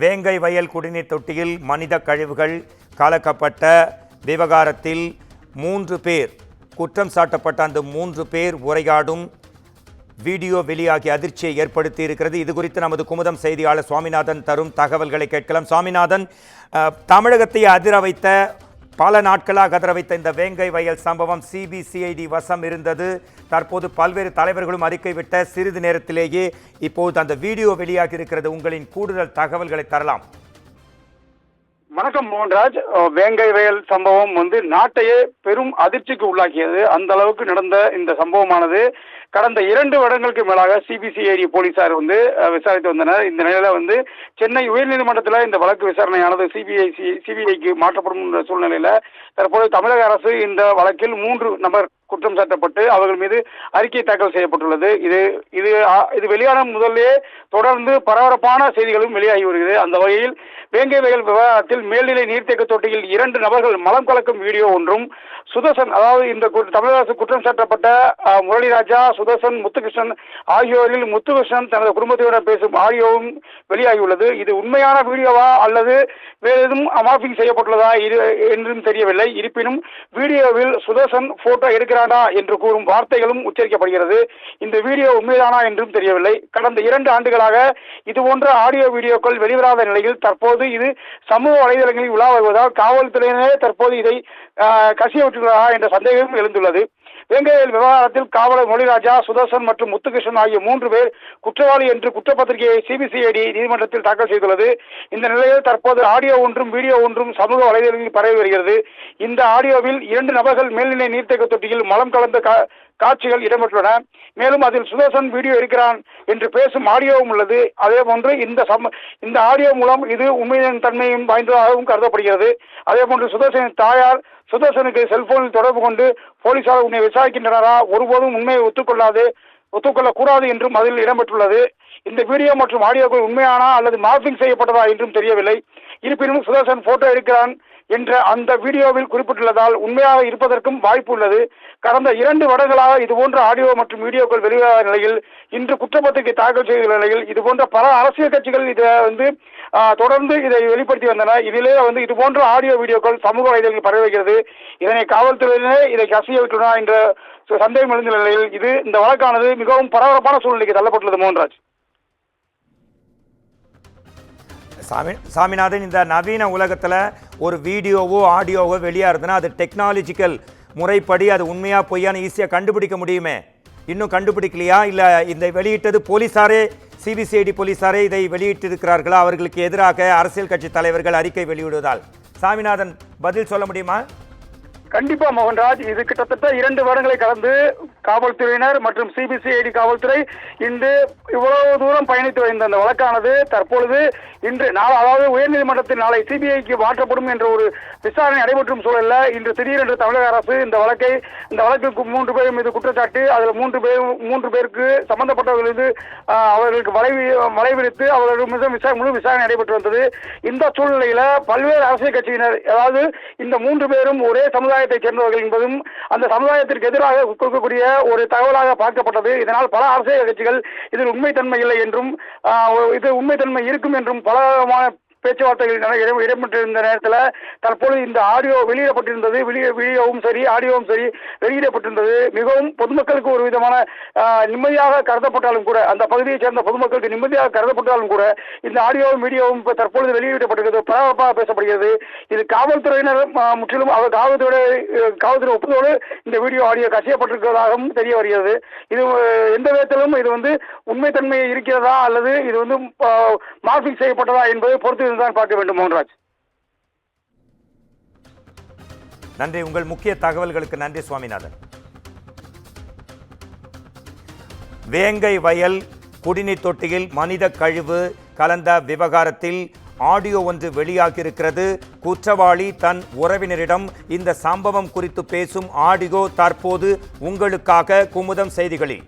வேங்கை வயல் குடிநீர் தொட்டியில் மனித கழிவுகள் கலக்கப்பட்ட விவகாரத்தில் 3 பேர் குற்றம் சாட்டப்பட்ட அந்த 3 பேர் உரையாடும் வீடியோ வெளியாகி அதிர்ச்சியை ஏற்படுத்தி இருக்கிறது. இது குறித்து நமது குமுதம் செய்தியாளர் சுவாமிநாதன் தரும் தகவல்களை கேட்கலாம். சுவாமிநாதன், தமிழகத்தை அதிர வைத்த பல நாட்களாக அதிர வைத்த இந்த வேங்கை வயல் சம்பவம் சிபிசிஐடி வசம் இருந்தது. தற்போது பல்வேறு தலைவர்களும் அறிக்கை விட்ட சிறிது நேரத்திலேயே இப்போது அந்த வீடியோ வெளியாகி இருக்கிறது. உங்களின் கூடுதல் தகவல்களை தரலாம். வணக்கம் மோகன்ராஜ். வேங்கை வயல் சம்பவம் நாட்டையே பெரும் அதிர்ச்சிக்கு உள்ளாக்கியது. அந்த அளவுக்கு நடந்த இந்த சம்பவமானது கடந்த 2 வருடங்களுக்கு மேலாக சிபிசிஐடி போலீசார் விசாரித்து வந்தனர். இந்த நிலையில சென்னை உயர்நீதிமன்றத்தில் இந்த வழக்கு விசாரணையானது சிபிஐக்கு மாற்றப்படும் என்ற சூழ்நிலையில தற்போது தமிழக அரசு இந்த வழக்கில் 3 நபர் குற்றம் சாட்டப்பட்டு அவர்கள் மீது அறிக்கை தாக்கல் செய்யப்பட்டுள்ளது. இது வெளியான முதலே தொடர்ந்து பரபரப்பான செய்திகளும் வெளியாகி வருகிறது. அந்த வகையில் வேங்கை வயல் விவகாரத்தில் மேல்நிலை நீர்த்தேக்க தொட்டியில் 2 நபர்கள் மலம் கலக்கும் வீடியோ ஒன்றும், சுதர்சன், அதாவது இந்த தமிழக அரசு குற்றம் சாட்டப்பட்ட முரளிராஜா, சுதர்சன், முத்துகிருஷ்ணன் ஆகியோரில் முத்துகிருஷ்ணன் தனது குடும்பத்தினர் பேசும் ஆடியோவும் வெளியாகியுள்ளது. இது உண்மையான வீடியோவா அல்லது வேறு எதுவும் மார்பிங் செய்யப்பட்டுள்ளதா என்றும் தெரியவில்லை. இருப்பினும் வீடியோவில் சுதர்சன் போட்டோ எடுக்கிறானா என்று கூறும் வார்த்தைகளும் உச்சரிக்கப்படுகிறது. இந்த வீடியோ உண்மைதானா என்றும் தெரியவில்லை. கடந்த 2 ஆண்டுகளாக இதுபோன்ற ஆடியோ வீடியோக்கள் வெளிவராத நிலையில் தற்போது இது சமூக வலைதளங்களில் உலா வருவதால் காவல்துறையினரே தற்போது இதை கசிய விட்டுள்ளதா என்ற சந்தேகம் எழுந்துள்ளது. வேங்கை வயல் விவகாரத்தில் காவலர் முரளிராஜா, சுதர்சன் மற்றும் முத்துகிருஷ்ணன் ஆகிய 3 பேர் குற்றவாளி என்று குற்றப்பத்திரிகையை சிபிசிஐடி நீதிமன்றத்தில் தாக்கல் செய்துள்ளது. இந்த நிலையில் தற்போது ஆடியோ ஒன்றும் வீடியோ ஒன்றும் சமூக வலைதளங்களில் பரவி வருகிறது. இந்த ஆடியோவில் 2 நபர்கள் மேல்நிலை நீர்த்தேக்க தொட்டியில் மலம் கலந்த காட்சிகள் இடம்பெற்றுள்ளன. மேலும் அதில் சுதர்சன் வீடியோ இருக்கிறான் என்று பேசும் ஆடியோவும் உள்ளது. அதே போன்று இந்த ஆடியோ மூலம் இது உண்மையின் தன்மையும் வாய்ந்ததாகவும் கருதப்படுகிறது. அதே போன்று சுதர்சனின் தாயார் சுதர்சனுக்கு செல்போனில் தொடர்பு கொண்டு போலீசார் உன்னை விசாரிக்கின்றனரா, ஒருபோதும் உண்மையை ஒத்துக்கொள்ளக்கூடாது என்றும் அதில் இடம்பெற்றுள்ளது. இந்த வீடியோ மற்றும் ஆடியோக்கள் உண்மையானா அல்லது மார்பிங் செய்யப்பட்டதா என்றும் தெரியவில்லை. இருப்பினும் சுதர்சன் போட்டோ எடுக்கிறான் என்ற அந்த வீடியோவில் குறிப்பிட்டுள்ளதால் உண்மையாக இருப்பதற்கும் வாய்ப்பு உள்ளது. கடந்த 2 வருடங்களாக இதுபோன்ற ஆடியோ மற்றும் வீடியோக்கள் வெளிவராத நிலையில் இன்று குற்றப்பத்திரிகை தாக்கல் செய்துள்ள நிலையில் இதுபோன்ற பல அரசியல் கட்சிகள் இதை தொடர்ந்து இதை வெளிப்படுத்தி வந்தன. இதிலே இதுபோன்ற ஆடியோ வீடியோக்கள் சமூக வலைதளங்களில் பரவி வருகிறது. இதனை காவல்துறையினரே இதை கசிய விட்டுள்ளனர் என்ற சந்தேகம் எழுந்த நிலையில் இந்த வழக்கானது மிகவும் பரபரப்பான சூழ்நிலைக்கு தள்ளப்பட்டுள்ளது. மோகன்ராஜ். சாமிநாதன், இந்த நவீன உலகத்தில் ஒரு வீடியோவோ ஆடியோவோ வெளியாகுதுன்னா அது டெக்னாலஜிக்கல் முறைப்படி அது உண்மையா பொய்யான்னு ஈஸியாக கண்டுபிடிக்க முடியுமே. இன்னும் கண்டுபிடிக்கலையா? இல்லை இந்த வெளியிட்டது போலீஸாரே, சிபிசிஐடி போலீஸாரே இதை வெளியிட்டிருக்கிறார்களா? அவர்களுக்கு எதிராக அரசியல் கட்சி தலைவர்கள் அறிக்கை வெளியிடுவதால் சாமிநாதன் பதில் சொல்ல முடியுமா? கண்டிப்பா மோகன்ராஜ். இது கிட்டத்தட்ட 2 வருடங்களை கடந்து காவல்துறையினர் மற்றும் சிபிசிஐடி காவல்துறை இன்று இவ்வளவு தூரம் பயணித்து வந்த அந்த வழக்கானது தற்பொழுது இன்று அதாவது உயர்நீதிமன்றத்தில் நாளை சிபிஐக்கு மாற்றப்படும் என்ற ஒரு விசாரணை நடைபெற்றும் சூழல்ல இன்று திடீரென்று தமிழக அரசு இந்த வழக்குக்கு 3 பேர் மீது குற்றச்சாட்டு, அதில் 3 பேருக்கு சம்பந்தப்பட்டவர்கள் அவர்களுக்கு வலை விரித்து அவர்கள் மீது முழு விசாரணை நடைபெற்று வந்தது. இந்த சூழ்நிலையில பல்வேறு அரசியல் கட்சியினர், அதாவது இந்த 3 பேரும் ஒரே சமுதாயத்தை சேர்ந்தவர்கள் என்பதும் அந்த சமுதாயத்திற்கு எதிராக கொடுக்கக்கூடிய ஒரு தகவலாக பார்க்கப்பட்டது. இதனால் பல அரசியல் கட்சிகள் இதில் உண்மைத்தன்மை இல்லை என்றும் இது உண்மைத்தன்மை இருக்கும் என்றும் பலமான பேச்சுவார்த்தைகள் இடம்பெற்றிருந்த நேரத்தில் தற்போது இந்த ஆடியோ வெளியிடப்பட்டிருந்தது. வீடியோவும் சரி ஆடியோவும் சரி வெளியிடப்பட்டிருந்தது. மிகவும் பொதுமக்களுக்கு ஒரு விதமான நிம்மதியாக கருதப்பட்டாலும் கூட, அந்த பகுதியைச் சேர்ந்த பொதுமக்களுக்கு நிம்மதியாக கருதப்பட்டாலும் கூட இந்த ஆடியோவும் வீடியோவும் தற்பொழுது வெளியிடப்பட்டிருக்கிறது, பரபரப்பாக பேசப்படுகிறது. இது காவல்துறையினர் முற்றிலும் காவல்துறை ஒப்புதலோடு இந்த வீடியோ ஆடியோ கசியப்பட்டிருக்கிறதாகவும் தெரிய வருகிறது. இது எந்த விதத்திலும் இது உண்மைத்தன்மை இருக்கிறதா அல்லது இது மார்பிங் செய்யப்பட்டதா என்பது பொறுத்து தான் பார்க்க வேண்டும். மோகன்ராஜ், நன்றி. உங்கள் முக்கிய தகவல்களுக்கு நன்றி சுவாமிநாதன். வேங்கை வயல் குடிநீர் தொட்டியில் மனித கழிவு கலந்த விவகாரத்தில் ஆடியோ ஒன்று வெளியாகியிருக்கிறது. குற்றவாளி தன் உறவினரிடம் இந்த சம்பவம் குறித்து பேசும் ஆடியோ தற்போது உங்களுக்காக குமுதம் செய்திகளில்.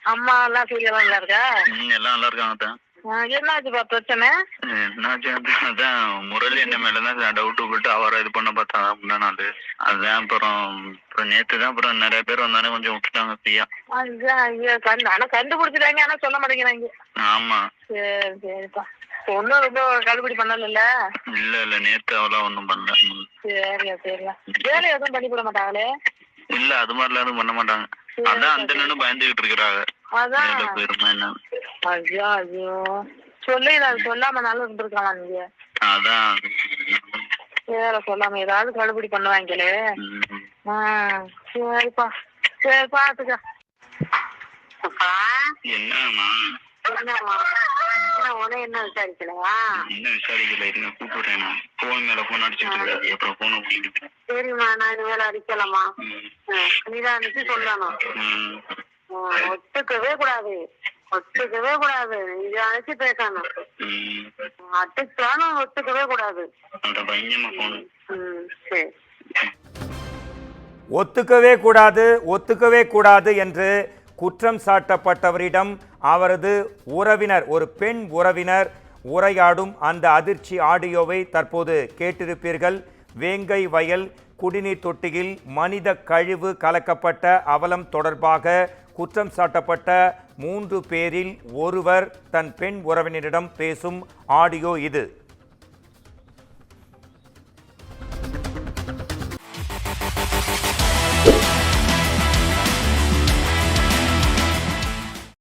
அம்மா எல்லாம் நல்லா இருக்கா? எல்லாம் நல்லா இருக்காங்க. என்னாச்சுப்பா பிரச்சனை? என்னாச்சு அதான் முரளி என்ன மேலதான் டவுட் விட்டு அவரை இது பண்ண பார்த்தா முந்தா நாள். அதான் அப்புறம் நேத்து தான் அப்புறம் நிறைய பேர் வந்தானே கொஞ்சம் விட்டுட்டாங்க ஃப்ரீயா. ஆனா கண்டுபிடிச்சிட்டாங்க, ஆனா சொல்ல மாட்டேங்கிறாங்க. ஆமா. சரி சரிப்பா. ஒன்னும் ரொம்ப கடுபிடி பண்ணல? இல்ல நேத்து அவ்வளோ ஒன்றும் பண்ணல. சரியா சரியா. வேலை எதுவும் பண்ணி போட மாட்டாங்களே? இல்ல அது மாதிரிலாம் எதுவும் பண்ண மாட்டாங்க. அதான் அந்த நின்னு பயந்துகிட்டு இருக்கிறாங்க. அதான் என்ன ஐயோ ஐயோ சொல்லி சொல்லாமனாலும் இருந்திருக்கலாம் நீங்க. அதான் வேற சொல்லாம ஏதாவது கடுபிடி பண்ணுவாங்களே. சரிப்பா சரி பாத்துக்க. என்னம்மா உன என்ன விசாரிக்கலையா? என்ன விசாரிக்கல, இருங்க கூப்பிடுறேன். நான் போன் மேல போன் அடிச்சுட்டு இருக்காது, அப்புறம் போன கூட்டிட்டு. சரிம்மா நான் இனிமேல அடிக்கலாமா? நீதான் அனுப்பி சொல்லணும். ஒத்துக்கவே கூடாது, ஒத்துக்கவே கூடாது. இத அழைச்சி பேசணும். அட்டுச்சாலும் ஒத்துக்கவே கூடாது. சரி. ஒத்துக்கவே கூடாது என்று குற்றம் சாட்டப்பட்டவரிடம் அவரது உறவினர், ஒரு பெண் உறவினர் உரையாடும் அந்த அதிர்ச்சி ஆடியோவை தற்போது கேட்டிருப்பீர்கள். வேங்கை வயல் குடிநீர் தொட்டியில் மனித கழிவு கலக்கப்பட்ட அவலம் தொடர்பாக குற்றம் சாட்டப்பட்ட 3 பேரில் ஒருவர் தன் பெண் உறவினரிடம் பேசும் ஆடியோ இது.